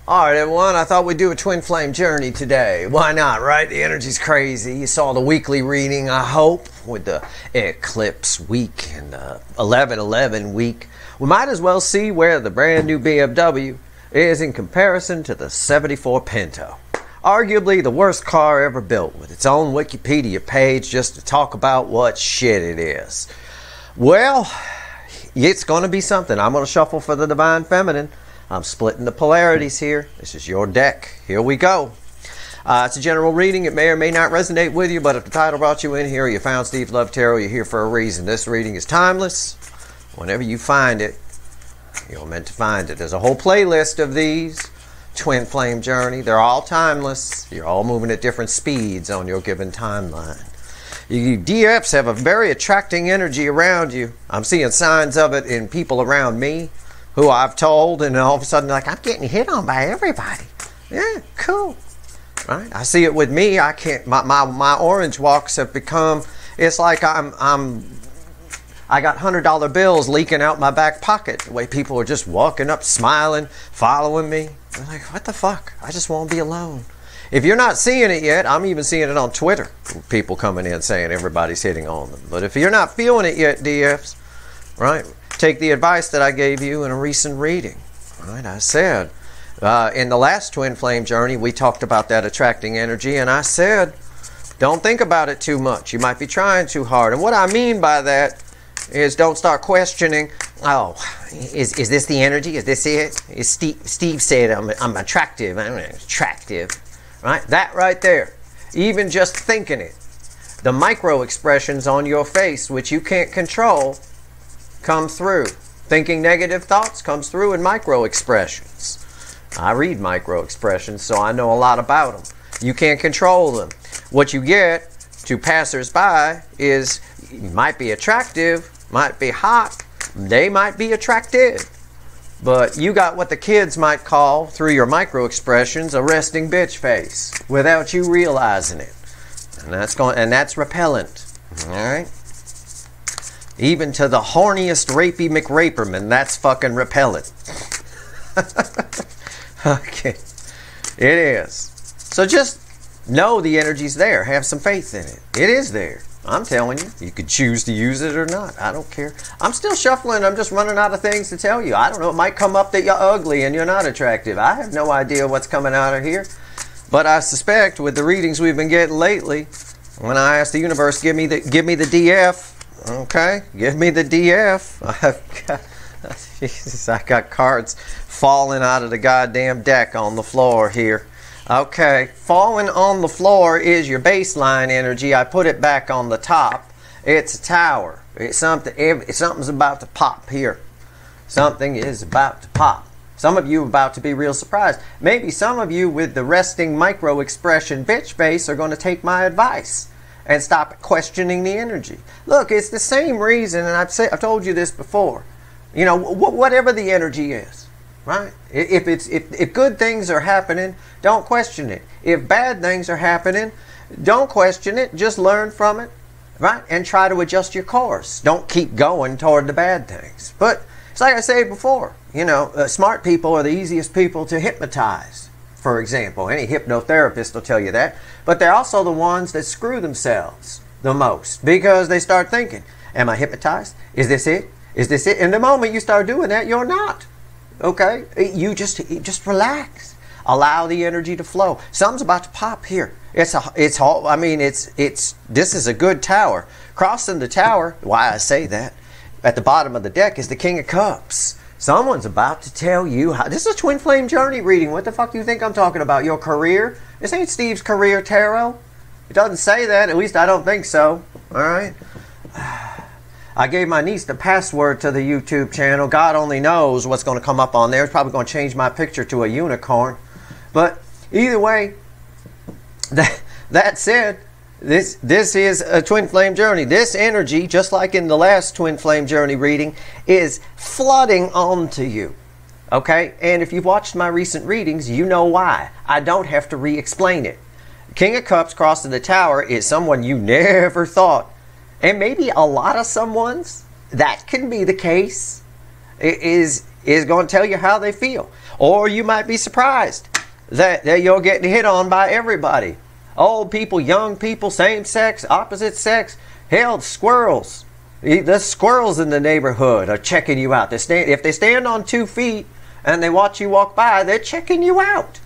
Alright everyone, I thought we'd do a twin flame journey today. Why not, right? The energy's crazy. You saw the weekly reading, I hope, with the eclipse week and the 11/11 week. We might as well see where the brand new BMW is in comparison to the 74 Pinto. Arguably the worst car ever built, with its own Wikipedia page just to talk about what shit it is. Well, it's going to be something. I'm going to shuffle for the Divine Feminine. I'm splitting the polarities here. This is your deck. Here we go. It's a general reading. It may or may not resonate with you, but if the title brought you in here, you found Steve Love Tarot, you're here for a reason. This reading is timeless. Whenever you find it, you're meant to find it. There's a whole playlist of these. Twin Flame Journey. They're all timeless. You're all moving at different speeds on your given timeline. You DFs have a very attracting energy around you. I'm seeing signs of it in people around me who I've told, and all of a sudden, like, I'm getting hit on by everybody. Yeah, cool. Right? I see it with me. I can't. My orange walks have become. It's like I got $100 bills leaking out my back pocket. The way people are just walking up, smiling, following me. I'm like, what the fuck? I just want to be alone. If you're not seeing it yet, I'm even seeing it on Twitter. People coming in saying everybody's hitting on them. But if you're not feeling it yet, DFs, right? Take the advice that I gave you in a recent reading. Right? I said, in the last Twin Flame Journey, we talked about that attracting energy, and I said, don't think about it too much. You might be trying too hard. And what I mean by that is don't start questioning, oh, is this the energy? Is this it? Is Steve said I'm attractive. I'm attractive. Right? That right there. Even just thinking it. The micro expressions on your face, which you can't control, come through. Thinking negative thoughts comes through in micro expressions. I read micro expressions, so I know a lot about them. You can't control them. What you get to passers-by is, you might be attractive, might be hot, they might be attractive, but you got what the kids might call, through your micro expressions, a resting bitch face, without you realizing it. And that's repellent. All right? Even to the horniest rapey McRaperman, that's fucking repellent. Okay. It is. So just know the energy's there. Have some faith in it. It is there. I'm telling you. You could choose to use it or not. I don't care. I'm still shuffling. I'm just running out of things to tell you. I don't know. It might come up that you're ugly and you're not attractive. I have no idea what's coming out of here. But I suspect with the readings we've been getting lately, when I ask the universe, give me the DF. Okay, give me the DF. Jesus, I got cards falling out of the goddamn deck on the floor here. Okay, falling on the floor is your baseline energy. I put it back on the top. It's a tower. Something's about to pop here. Something is about to pop. Some of you are about to be real surprised. Maybe some of you with the resting micro expression bitch face are going to take my advice and stop questioning the energy. Look, it's the same reason, and I've told you this before. You know, whatever the energy is, right? If good things are happening, don't question it. If bad things are happening, don't question it. Just learn from it, right? And try to adjust your course. Don't keep going toward the bad things. But it's like I said before, you know, smart people are the easiest people to hypnotize. For example, any hypnotherapist will tell you that. But they're also the ones that screw themselves the most, because they start thinking, am I hypnotized? Is this it? Is this it? And the moment you start doing that, you're not. Okay? You just relax. Allow the energy to flow. Something's about to pop here. This is a good tower. Crossing the tower, why I say that, at the bottom of the deck is the King of Cups. Someone's about to tell you how. This is a Twin Flame Journey reading. What the fuck do you think I'm talking about? Your career? This ain't Steve's career tarot. It doesn't say that. At least I don't think so. All right? I gave my niece the password to the YouTube channel. God only knows what's going to come up on there. It's probably going to change my picture to a unicorn. But either way, that said, this is a Twin Flame Journey. This energy, just like in the last Twin Flame Journey reading, is flooding onto you. Okay? And if you've watched my recent readings, you know why. I don't have to re-explain it. King of Cups crossing the tower is someone you never thought. And maybe a lot of someone's, that can be the case, is going to tell you how they feel. Or you might be surprised that you're getting hit on by everybody. Old people, young people, same sex, opposite sex. Hell, squirrels. The squirrels in the neighborhood are checking you out. If they stand on 2 feet and they watch you walk by, they're checking you out.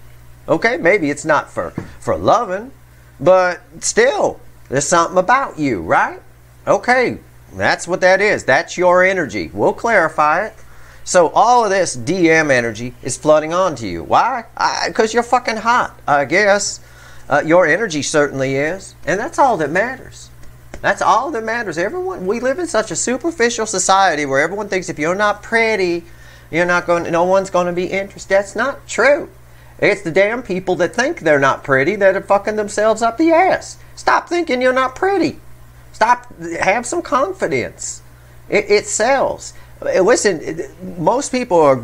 Okay, maybe it's not for loving, but still, there's something about you, right? Okay, that's what that is. That's your energy. We'll clarify it. So all of this DM energy is flooding onto you. Why? Because you're fucking hot, I guess. Your energy certainly is. And that's all that matters. That's all that matters. We live in such a superficial society where everyone thinks if you're not pretty, no one's going to be interested. That's not true. It's the damn people that think they're not pretty that are fucking themselves up the ass. Stop thinking you're not pretty. Have some confidence. It sells. Listen, most people are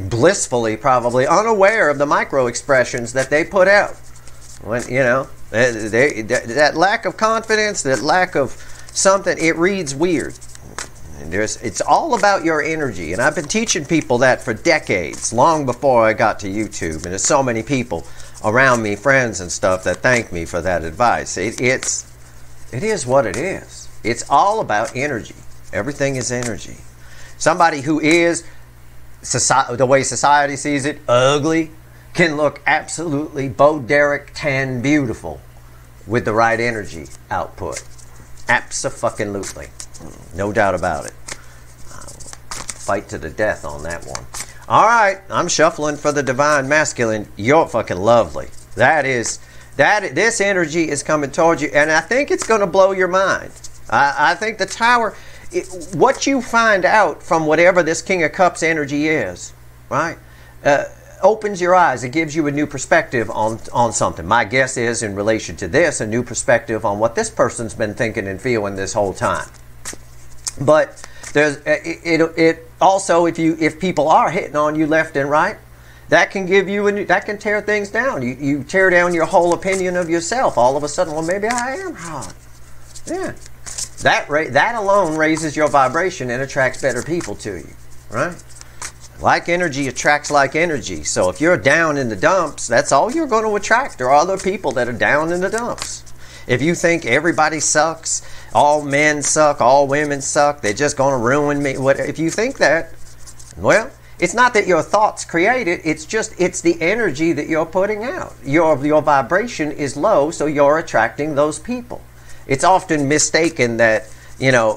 blissfully probably unaware of the micro expressions that they put out. When that lack of confidence, that lack of something, it reads weird. It's all about your energy, and I've been teaching people that for decades, long before I got to YouTube. And there's so many people around me, friends and stuff, that thank me for that advice. It is what it is. It's all about energy. Everything is energy. Somebody who is, the way society sees it, ugly, can look absolutely Bo Derek tan beautiful with the right energy output. Abso-fucking-lutely. No doubt about it. Fight to the death on that one. All right, I'm shuffling for the divine masculine. You're fucking lovely. This energy is coming towards you, and I think it's going to blow your mind. I think the Tower, what you find out from whatever this King of Cups energy is, right, opens your eyes. It gives you a new perspective on something. My guess is, in relation to this, a new perspective on what this person's been thinking and feeling this whole time. But there's it also, if people are hitting on you left and right, that can give you that can tear things down. You tear down your whole opinion of yourself. All of a sudden, well, maybe I am hot. Yeah, that alone raises your vibration and attracts better people to you, right? Like energy attracts like energy. So if you're down in the dumps, that's all you're going to attract are other people that are down in the dumps. If you think everybody sucks, all men suck, all women suck, they're just going to ruin me. If you think that, well, it's not that your thoughts create it. It's the energy that you're putting out. Your vibration is low, so you're attracting those people. It's often mistaken that,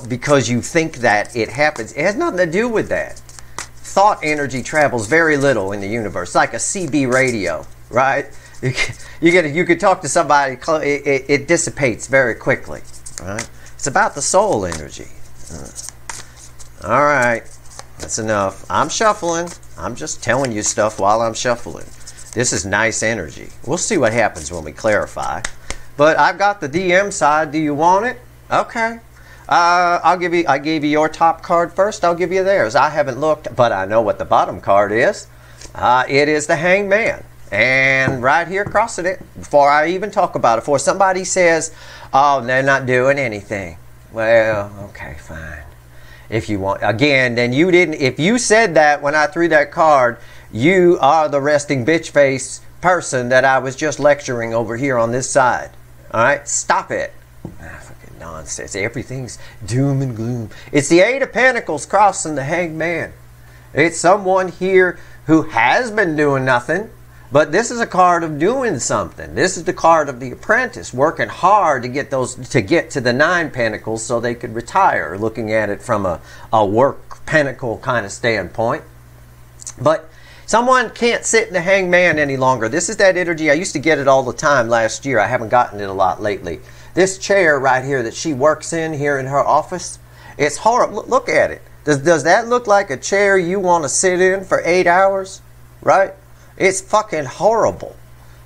because you think that it happens. It has nothing to do with that. Thought energy travels very little in the universe, like a CB radio, right? You could talk to somebody, it dissipates very quickly, right? It's about the soul energy. All right, that's enough. I'm shuffling. I'm just telling you stuff while I'm shuffling. This is nice energy. We'll see what happens when we clarify. But I've got the DM side. Do you want it? Okay. I gave you your top card first. I'll give you theirs. I haven't looked, but I know what the bottom card is. It is the Hangman. And right here crossing it, before I even talk about it, before somebody says, oh, they're not doing anything. Well, okay, fine. If you want, again, then you didn't, if you said that when I threw that card, you are the resting bitch face person that I was just lecturing over here on this side. All right, stop it. Fucking nonsense. Everything's doom and gloom. It's the Eight of Pentacles crossing the Hangman. It's someone here who has been doing nothing. But this is a card of doing something. This is the card of the apprentice, working hard to get to the Nine Pentacles so they could retire, looking at it from a work pentacle kind of standpoint. But someone can't sit in the Hangman any longer. This is that energy. I used to get it all the time last year. I haven't gotten it a lot lately. This chair right here that she works in here in her office, it's horrible. Look at it. Does that look like a chair you want to sit in for 8 hours? Right? It's fucking horrible.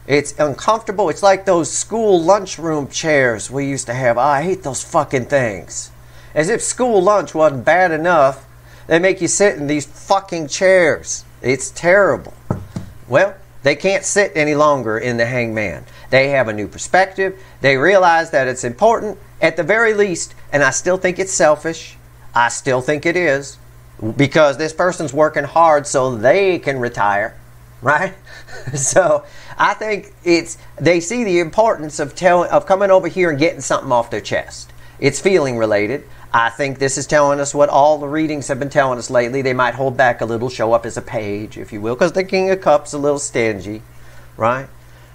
It's uncomfortable. It's like those school lunchroom chairs we used to have. Oh, I hate those fucking things. As if school lunch wasn't bad enough, they make you sit in these fucking chairs. It's terrible. Well, they can't sit any longer in the Hangman. They have a new perspective. They realize that it's important, at the very least, and I still think it's selfish. I still think it is. because this person's working hard so they can retire, right? So I think they see the importance of coming over here and getting something off their chest. It's feeling related. I think this is telling us what all the readings have been telling us lately. They might hold back a little, show up as a page, if you will, because the King of Cups is a little stingy, right?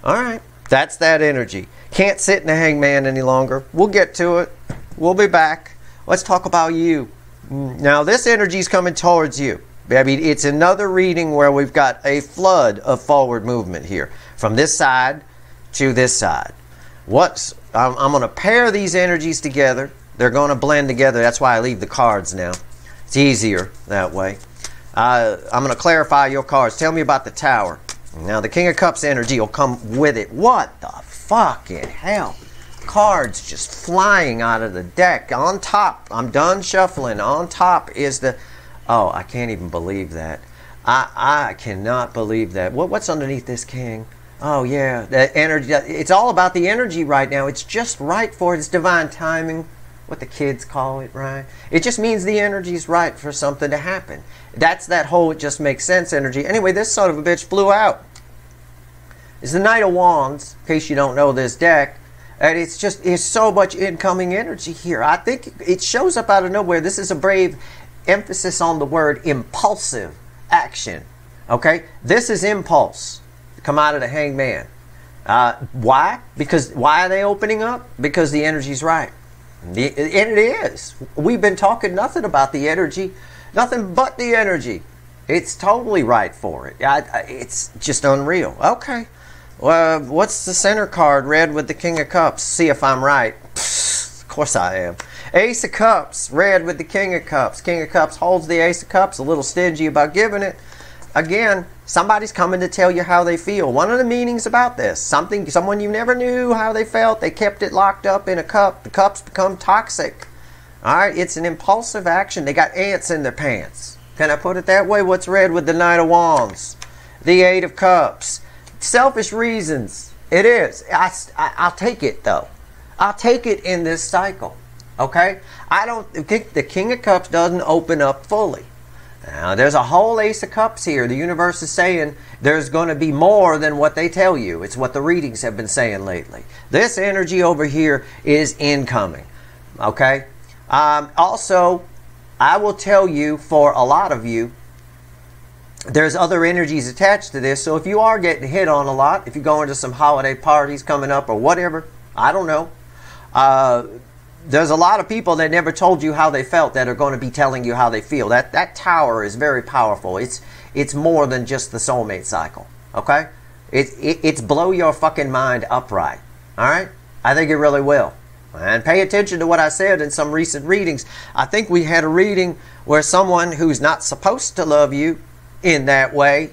All right, that's that energy. Can't sit in the hangman any longer. We'll get to it. We'll be back. Let's talk about you. Now, this energy is coming towards you. I mean, it's another reading where we've got a flood of forward movement here, from this side to this side. I'm going to pair these energies together. They're going to blend together. That's why I leave the cards now. It's easier that way. I'm going to clarify your cards. Tell me about the Tower. Now, the King of Cups energy will come with it. What the fucking hell? Cards just flying out of the deck. On top, I'm done shuffling. On top is the... Oh, I can't even believe that. I cannot believe that. What's underneath this King? Oh, yeah. The energy. It's all about the energy right now. It's just right for it. It's divine timing. What the kids call it, right? It just means the energy's right for something to happen. That's that whole it just makes sense energy. Anyway, this son of a bitch flew out. It's the Knight of Wands, in case you don't know this deck. And it's so much incoming energy here. I think it shows up out of nowhere. This is a brave emphasis on the word impulsive action. Okay? This is impulse. Come out of the hangman. Why? Because why are they opening up? Because the energy's right. And it is. We've been talking nothing about the energy, nothing but the energy. It's totally right for it. It's just unreal. Okay. Well, what's the center card? Red with the King of Cups. See if I'm right. Pfft, of course I am. Ace of Cups. Red with the King of Cups. King of Cups holds the Ace of Cups. A little stingy about giving it. Again, somebody's coming to tell you how they feel. One of the meanings about this, someone you never knew how they felt, they kept it locked up in a cup. The cups become toxic. All right, it's an impulsive action. They got ants in their pants. Can I put it that way? What's red with the Knight of Wands? The Eight of Cups. Selfish reasons. It is. I'll take it, though. I'll take it in this cycle. Okay? I don't think the King of Cups doesn't open up fully. Now, there's a whole Ace of Cups here. The universe is saying there's going to be more than what they tell you. It's what the readings have been saying lately. This energy over here is incoming. Okay? Also, I will tell you, for a lot of you, there's other energies attached to this. So if you are getting hit on a lot, if you're going to some holiday parties coming up or whatever, I don't know. There's a lot of people that never told you how they felt that are going to be telling you how they feel. That Tower is very powerful. It's more than just the soulmate cycle. Okay? It's blow your fucking mind upright. Alright? I think it really will. And pay attention to what I said in some recent readings. I think we had a reading where someone who's not supposed to love you in that way,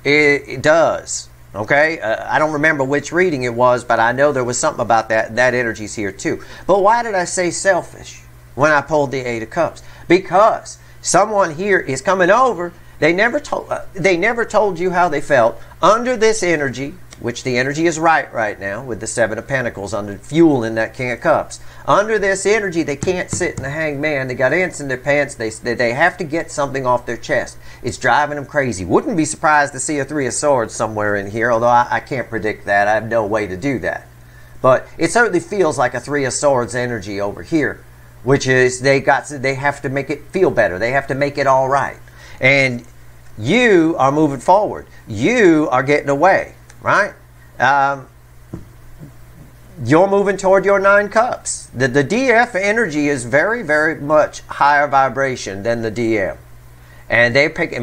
it does. Okay? I don't remember which reading it was, but I know there was something about that. That energy's here too. But why did I say selfish when I pulled the Eight of Cups? Because someone here is coming over. They never told you how they felt under this energy, which the energy is right now with the Seven of Pentacles under fuel in that King of Cups. Under this energy, they can't sit in the hangman. They got ants in their pants. They have to get something off their chest. It's driving them crazy. Wouldn't be surprised to see a Three of Swords somewhere in here, although I can't predict that. I have no way to do that. But it certainly feels like a Three of Swords energy over here, which is they have to make it feel better. They have to make it all right. And you are moving forward. You are getting away, right? You're moving toward your Nine Cups. The DF energy is very, very much higher vibration than the DM. And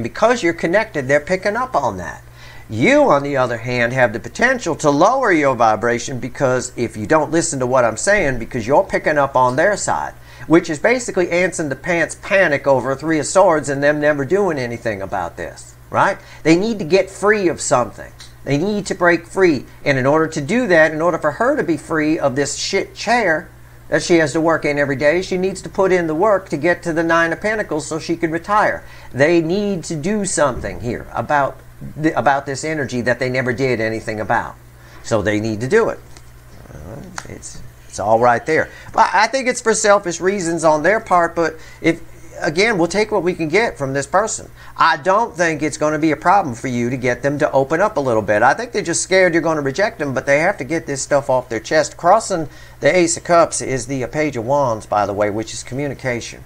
because you're connected, they're picking up on that. You, on the other hand, have the potential to lower your vibration because if you don't listen to what I'm saying, because you're picking up on their side, which is basically ants in the pants panic over a Three of Swords and them never doing anything about this, right? They need to get free of something. They need to break free. And in order to do that, in order for her to be free of this shit chair that she has to work in every day, she needs to put in the work to get to the Nine of Pentacles so she can retire. They need to do something here about this energy that they never did anything about. So they need to do it. It's all right there. But I think it's for selfish reasons on their part, but if again, we'll take what we can get from this person. I don't think it's going to be a problem for you to get them to open up a little bit. I think they're just scared you're going to reject them, but they have to get this stuff off their chest. Crossing the Ace of Cups is the Page of Wands, by the way, which is communication.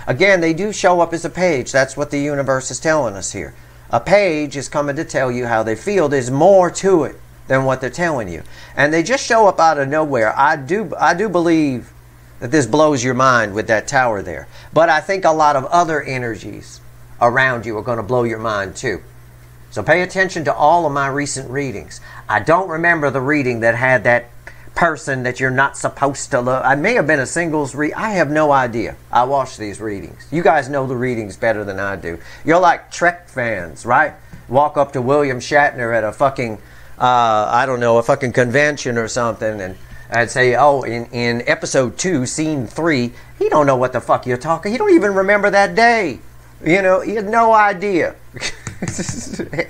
Again, they do show up as a page. That's what the universe is telling us here. A page is coming to tell you how they feel. There's more to it than what they're telling you. And they just show up out of nowhere. I do believe that this blows your mind with that tower there. But I think a lot of other energies around you are going to blow your mind too. So pay attention to all of my recent readings. I don't remember the reading that had that person that you're not supposed to love. I may have been a singles read. I have no idea. I watch these readings. You guys know the readings better than I do. You're like Trek fans, right? Walk up to William Shatner at a fucking, I don't know, a fucking convention or something, and I'd say, oh, in episode 2, scene 3, he don't know what the fuck you're talking. He don't even remember that day. You know, he had no idea.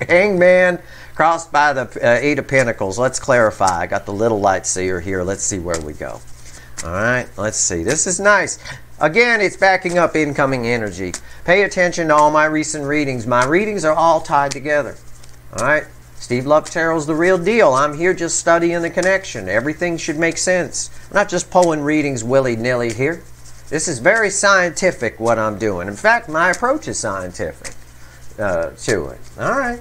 Hangman crossed by the Eight of Pentacles. Let's clarify. I got the little light seer here. Let's see where we go. All right, let's see. This is nice. Again, it's backing up incoming energy. Pay attention to all my recent readings. My readings are all tied together. All right? Steve Love Tarot's the real deal. I'm here just studying the connection. Everything should make sense. I'm not just pulling readings willy-nilly here. This is very scientific, what I'm doing. In fact, my approach is scientific to it. All right.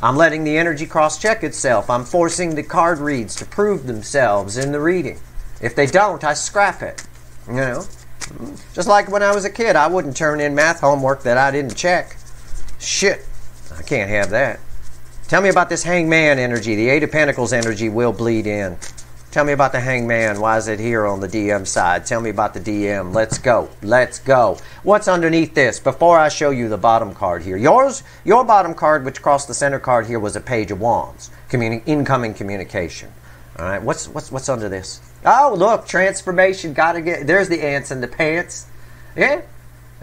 I'm letting the energy cross-check itself. I'm forcing the card reads to prove themselves in the reading. If they don't, I scrap it. You know? Just like when I was a kid, I wouldn't turn in math homework that I didn't check. Shit. I can't have that. Tell me about this Hangman energy. The Eight of Pentacles energy will bleed in. Tell me about the Hangman. Why is it here on the DM side? Tell me about the DM. Let's go. Let's go. What's underneath this? Before I show you the bottom card here. Your bottom card, which crossed the center card here, was a Page of Wands. Incoming communication. All right. What's under this? Oh, look. Transformation. Gotta get... There's the ants in the pants. Yeah.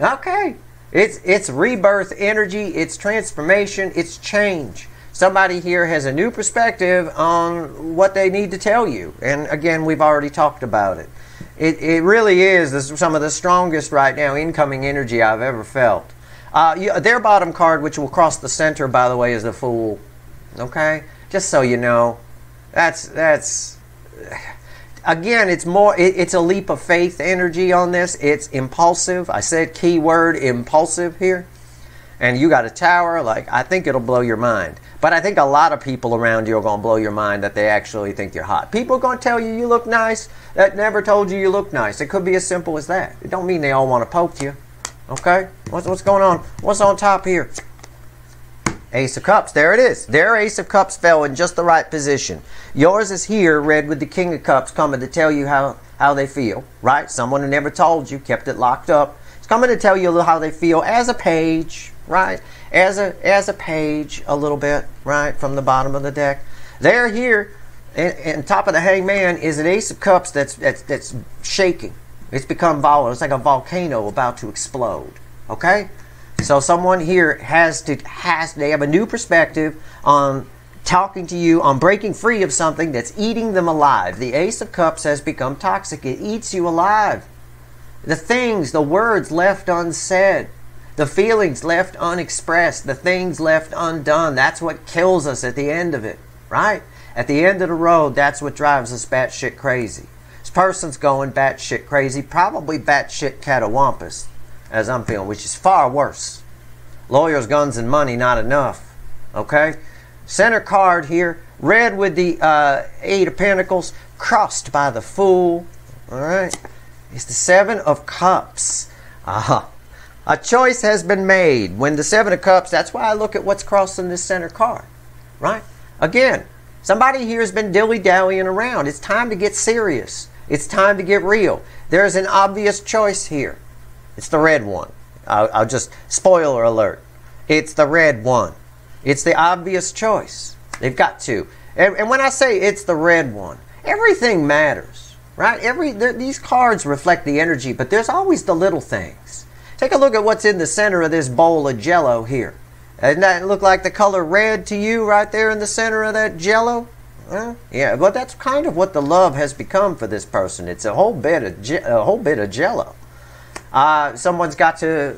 Okay. It's rebirth energy. It's transformation. It's change. Somebody here has a new perspective on what they need to tell you. And again, we've already talked about it. It really is some of the strongest right now incoming energy I've ever felt. Their bottom card, which will cross the center, by the way, is the Fool. Okay? Just so you know. That's again, it's a leap of faith energy on this. It's impulsive. I said keyword impulsive here. And you got a tower, like, I think it'll blow your mind. But I think a lot of people around you are going to blow your mind that they actually think you're hot. People are going to tell you you look nice that never told you look nice. It could be as simple as that. It don't mean they all want to poke you. Okay? What's going on? What's on top here? Ace of Cups. There it is. Their Ace of Cups fell in just the right position. Yours is here, red with the King of Cups, coming to tell you how they feel. Right? Someone who never told you, kept it locked up. It's coming to tell you how they feel as a page. Right, as a page, a little bit, right, from the bottom of the deck. There here, and top of the Hangman is an Ace of Cups that's shaking. It's become volatile. It's like a volcano about to explode. Okay, so someone here they have a new perspective on talking to you, on breaking free of something that's eating them alive. The Ace of Cups has become toxic. It eats you alive. The words left unsaid. The feelings left unexpressed, the things left undone, that's what kills us at the end of it, right? At the end of the road, that's what drives us batshit crazy. This person's going batshit crazy, probably batshit catawampus, as I'm feeling, which is far worse. Lawyers, guns, and money, not enough, okay? Center card here, red with the Eight of Pentacles, crossed by the Fool, all right? It's the Seven of Cups. Aha. A choice has been made. When the Seven of Cups, that's why I look at what's crossing this center card, right? Again, somebody here has been dilly-dallying around. It's time to get serious. It's time to get real. There's an obvious choice here. It's the red one. I'll just, spoiler alert. It's the red one. It's the obvious choice. They've got to. And when I say it's the red one, everything matters, right? These cards reflect the energy, but there's always the little things. Take a look at what's in the center of this bowl of Jello here. Doesn't that look like the color red to you right there in the center of that Jello? Yeah, but that's kind of what the love has become for this person. It's a whole bit of Jello. Someone's got to,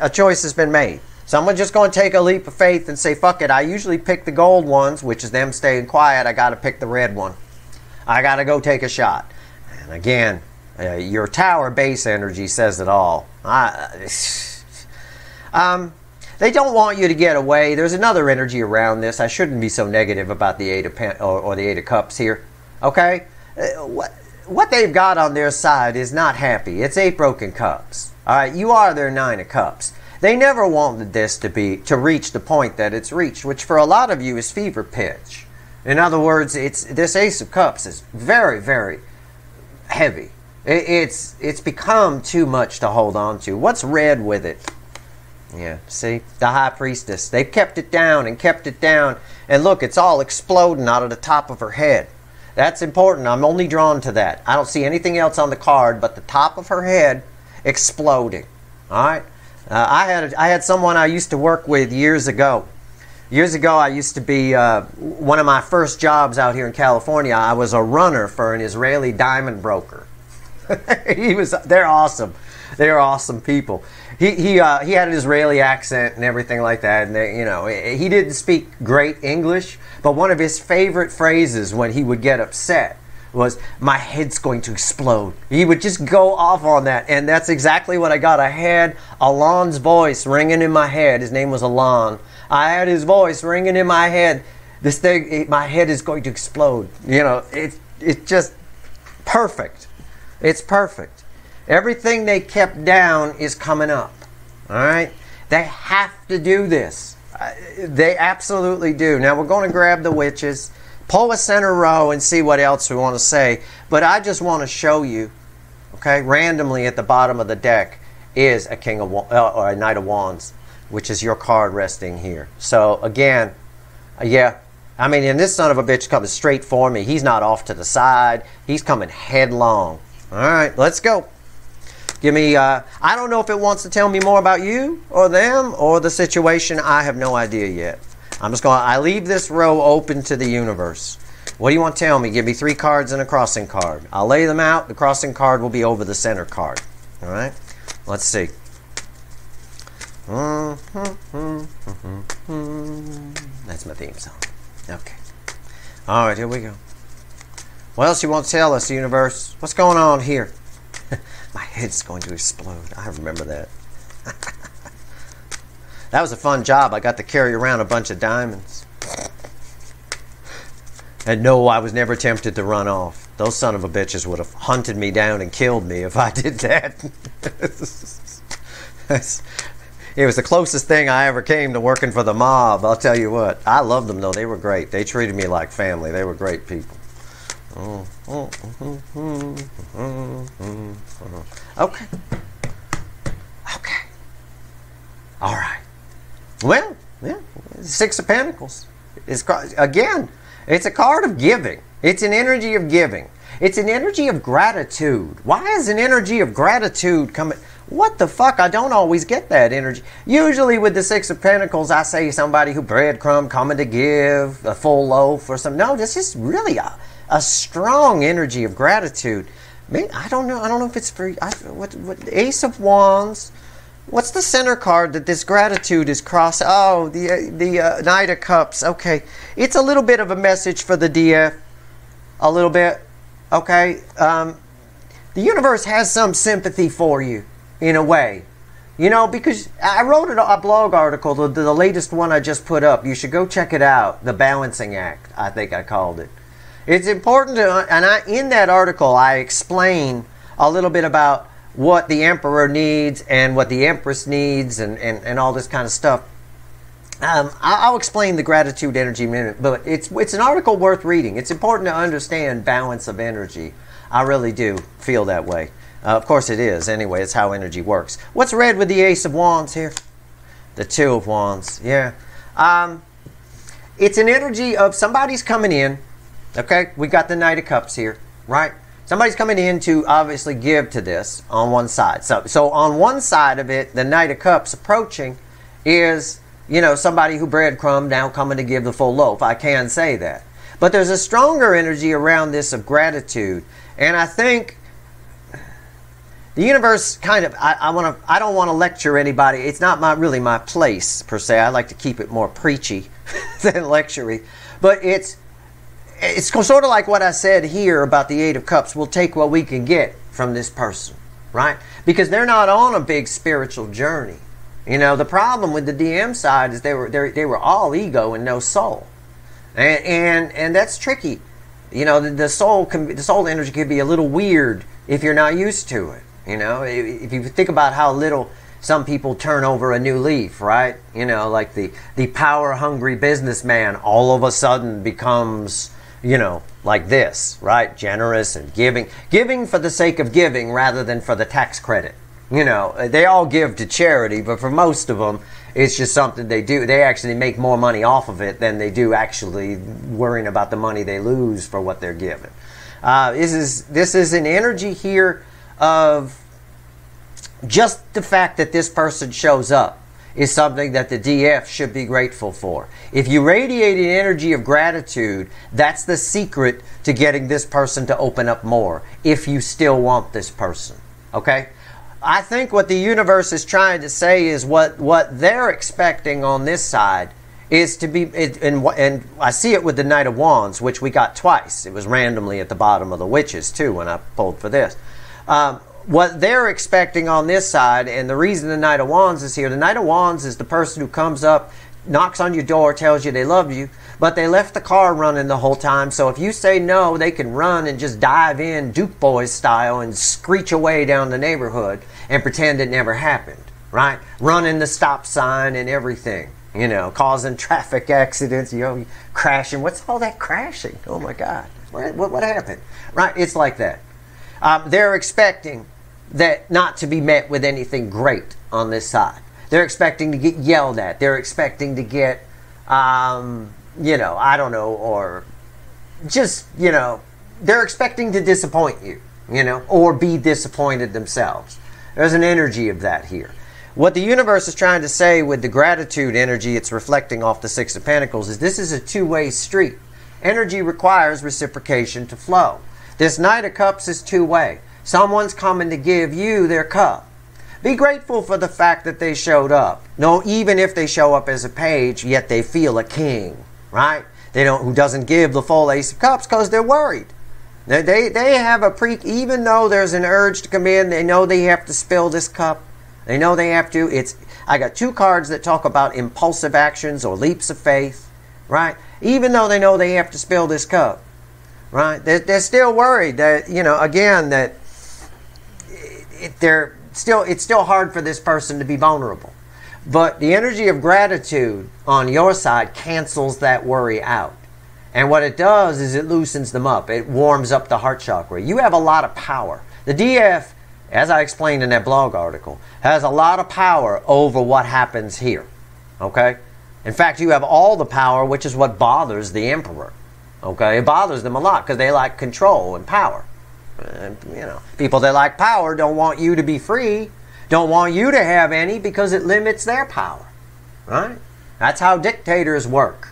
a choice has been made. Someone's just going to take a leap of faith and say, fuck it, I usually pick the gold ones, which is them staying quiet. I got to pick the red one. I got to go take a shot. And again, your tower base energy says it all. They don't want you to get away. There's another energy around this. I shouldn't be so negative about the Eight of or the Eight of Cups here. Okay? What they've got on their side is not happy. It's 8 broken cups. All right? You are their 9 of Cups. They never wanted this to reach the point that it's reached, which for a lot of you is fever pitch. In other words, this Ace of Cups is very, very heavy. It's become too much to hold on to. What's red with it? Yeah, see? The High Priestess. They've kept it down and kept it down. And look, it's all exploding out of the top of her head. That's important. I'm only drawn to that. I don't see anything else on the card but the top of her head exploding. All right? I had someone I used to work with years ago. Years ago, I used to be, one of my first jobs out here in California, I was a runner for an Israeli diamond broker. They're awesome. They're awesome people. He had an Israeli accent and everything like that. And he didn't speak great English, but one of his favorite phrases when he would get upset was, "My head's going to explode." He would just go off on that, and that's exactly what I got. I had Alon's voice ringing in my head. His name was Alon. I had his voice ringing in my head. This thing, my head is going to explode. It's just perfect. It's perfect. Everything they kept down is coming up. All right? They have to do this. They absolutely do. Now, we're going to grab the witches, pull a center row, and see what else we want to say. But I just want to show you, okay, randomly at the bottom of the deck is a King of or a Knight of Wands, which is your card resting here. So, again, yeah. I mean, and this son of a bitch coming straight for me. He's not off to the side. He's coming headlong. All right, let's go. Give me, I don't know if it wants to tell me more about you or them or the situation. I have no idea yet. I leave this row open to the universe. What do you want to tell me? Give me 3 cards and a crossing card. I'll lay them out. The crossing card will be over the center card. All right? Let's see. That's my theme song. Okay. All right, here we go. What else you want to tell us, universe? What's going on here? My head's going to explode. I remember that. That was a fun job. I got to carry around a bunch of diamonds. And no, I was never tempted to run off. Those son of a bitches would have hunted me down and killed me if I did that. It was the closest thing I ever came to working for the mob. I'll tell you what. I loved them, though. They were great. They treated me like family. They were great people. Okay. All right. Well, yeah. 6 of Pentacles. Again, it's a card of giving. It's an energy of giving. It's an energy of gratitude. Why is an energy of gratitude coming? What the fuck? I don't always get that energy. Usually with the 6 of Pentacles, I say somebody who breadcrumb coming to give a full loaf or something. No, this is really a strong energy of gratitude. I don't know. I don't know if it's for what Ace of Wands. What's the center card that this gratitude is crossing? Oh, the Knight of Cups. Okay, it's a little bit of a message for the DF. A little bit. Okay, the universe has some sympathy for you in a way. Because I wrote a blog article, the latest one I just put up. You should go check it out. The Balancing Act, I think I called it. It's important to, in that article, I explain a little bit about what the Emperor needs and what the Empress needs and all this kind of stuff. I'll explain the gratitude energy in a minute, but it's an article worth reading. It's important to understand balance of energy. I really do feel that way. Of course it is. Anyway, it's how energy works. What's red with the Ace of Wands here? The 2 of Wands. Yeah. It's an energy of somebody's coming in. Okay, we got the Knight of Cups here, right? Somebody's coming in to obviously give to this on one side. So on one side of it, the Knight of Cups approaching is, somebody who breadcrumbed now coming to give the full loaf. I can say that. But there's a stronger energy around this of gratitude. And I think the universe kind of, I don't want to lecture anybody. It's not really my place per se. I like to keep it more preachy than lectury. But it's sort of like what I said here about the Eight of Cups. We'll take what we can get from this person, right? Because they're not on a big spiritual journey. You know, the problem with the DM side is they were all ego and no soul, and that's tricky. You know, the soul energy can be a little weird if you're not used to it. You know, if you think about how little some people turn over a new leaf, right? You know, like the power-hungry businessman all of a sudden becomes, you know, like this, right? Generous and giving for the sake of giving rather than for the tax credit. You know, they all give to charity, but for most of them, it's just something they do. They actually make more money off of it than they do actually worrying about the money they lose for what they're given. This is an energy here of just the fact that this person shows up is something that the DF should be grateful for. If you radiate an energy of gratitude, that's the secret to getting this person to open up more, if you still want this person. Okay? I think what the universe is trying to say is what they're expecting on this side is to be, and I see it with the Knight of Wands, which we got twice. It was randomly at the bottom of the Witches too when I pulled for this. What they're expecting on this side, and the reason the Knight of Wands is here, the Knight of Wands is the person who comes up, knocks on your door, tells you they love you, but they left the car running the whole time, so if you say no, they can run and just dive in Duke Boys style and screech away down the neighborhood and pretend it never happened, right? Running the stop sign and everything, you know, causing traffic accidents, you know, crashing. What's all that crashing? Oh my God, what happened? Right, it's like that. They're expecting that not to be met with anything great on this side. They're expecting to get yelled at. They're expecting to get, you know, I don't know, or just, you know, they're expecting to disappoint you, you know, or be disappointed themselves. There's an energy of that here. What the universe is trying to say with the gratitude energy it's reflecting off the Six of Pentacles is this is a two-way street. Energy requires reciprocation to flow. This Knight of Cups is two-way. Someone's coming to give you their cup. Be grateful for the fact that they showed up. No, even if they show up as a page, yet they feel a king, right? Who doesn't give the full Ace of Cups because they're worried. They have even though there's an urge to come in, they know they have to spill this cup. They know they have to. I got two cards that talk about impulsive actions or leaps of faith, right? Even though they know they have to spill this cup, right? They're still worried that, you know, again, that it's still hard for this person to be vulnerable. But the energy of gratitude on your side cancels that worry out. And what it does is it loosens them up. It warms up the heart chakra. You have a lot of power. The DF, as I explained in that blog article, has a lot of power over what happens here. Okay? In fact, you have all the power, which is what bothers the Emperor. Okay? It bothers them a lot because they like control and power. And, you know, people that like power don't want you to be free, don't want you to have any because it limits their power. Right? That's how dictators work.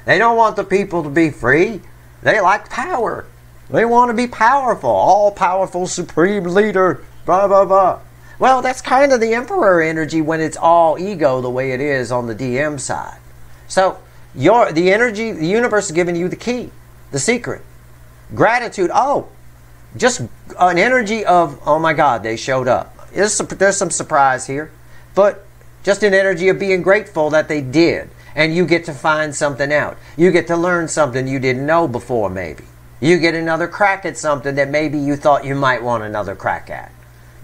They don't want the people to be free. They like power. They want to be powerful. All-powerful supreme leader. Blah, blah, blah. Well, that's kind of the Emperor energy when it's all ego the way it is on the DM side. So, the energy, the universe is giving you the key, the secret. Gratitude, just an energy of, oh my God, they showed up. There's some surprise here, but just an energy of being grateful that they did. And you get to find something out. You get to learn something you didn't know before, maybe. You get another crack at something that maybe you thought you might want another crack at.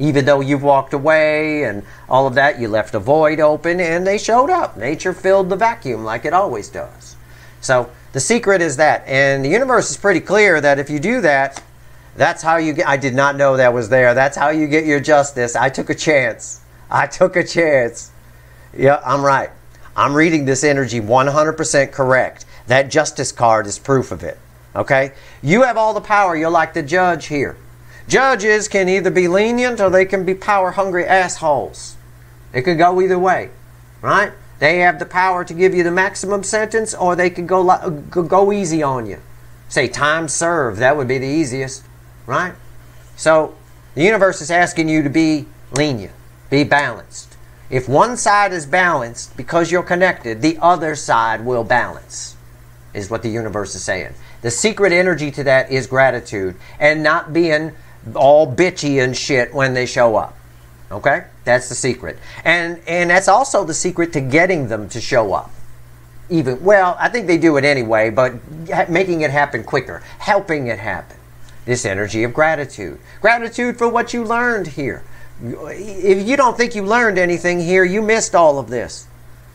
Even though you've walked away and all of that, you left a void open and they showed up. Nature filled the vacuum like it always does. So the secret is that. And the universe is pretty clear that if you do that, that's how you get, I did not know that was there. That's how you get your justice. I took a chance. I took a chance. Yeah, I'm right. I'm reading this energy 100% correct. That justice card is proof of it. Okay? You have all the power. You're like the judge here. Judges can either be lenient or they can be power-hungry assholes. It could go either way. Right? They have the power to give you the maximum sentence or they could go easy on you. Say time served. That would be the easiest. Right? So, The universe is asking you to be lenient, be balanced. If one side is balanced, because you're connected, the other side will balance, is what the universe is saying. The secret energy to that is gratitude and not being all bitchy and shit when they show up. Okay? That's the secret. And that's also the secret to getting them to show up. Well, I think they do it anyway, but making it happen quicker, helping it happen. This energy of gratitude. Gratitude for what you learned here. If you don't think you learned anything here, you missed all of this.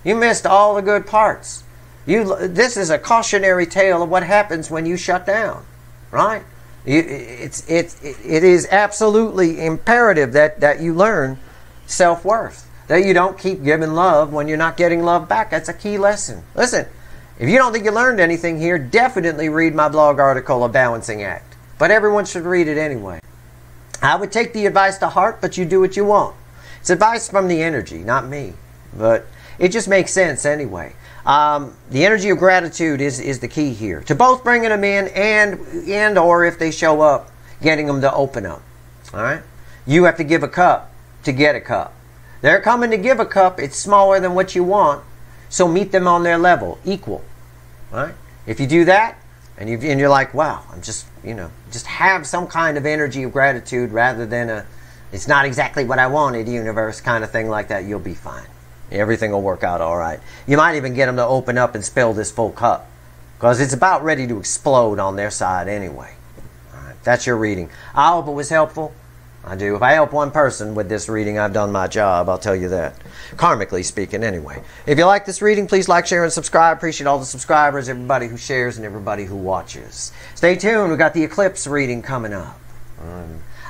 You missed all the good parts. This is a cautionary tale of what happens when you shut down, right? It is absolutely imperative that you learn self-worth, that you don't keep giving love when you're not getting love back. That's a key lesson. Listen, if you don't think you learned anything here, definitely read my blog article, A Balancing Act. But everyone should read it anyway. I would take the advice to heart, but you do what you want. It's advice from the energy, not me. But it just makes sense anyway. The energy of gratitude is the key here. To both bringing them in and or if they show up, getting them to open up. All right? You have to give a cup to get a cup. They're coming to give a cup. It's smaller than what you want. So meet them on their level, equal. All right? If you do that, and you're like, wow, I'm just, just have some kind of energy of gratitude rather than it's not exactly what I wanted, universe, kind of thing like that, you'll be fine. Everything will work out all right. You might even get them to open up and spill this full cup because it's about ready to explode on their side anyway. All right, that's your reading. I hope it was helpful. I do. If I help one person with this reading, I've done my job. I'll tell you that. Karmically speaking, anyway. If you like this reading, please like, share, and subscribe. Appreciate all the subscribers, everybody who shares, and everybody who watches. Stay tuned. We've got the eclipse reading coming up.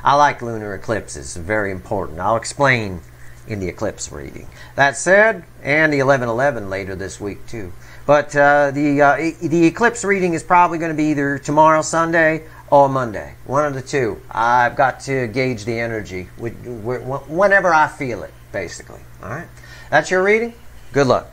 I like lunar eclipses. Very important. I'll explain in the eclipse reading. That said, and the 11/11 later this week too. But the eclipse reading is probably going to be either tomorrow, Sunday, or Monday. One of the two. I've got to gauge the energy whenever I feel it, basically. All right? That's your reading. Good luck.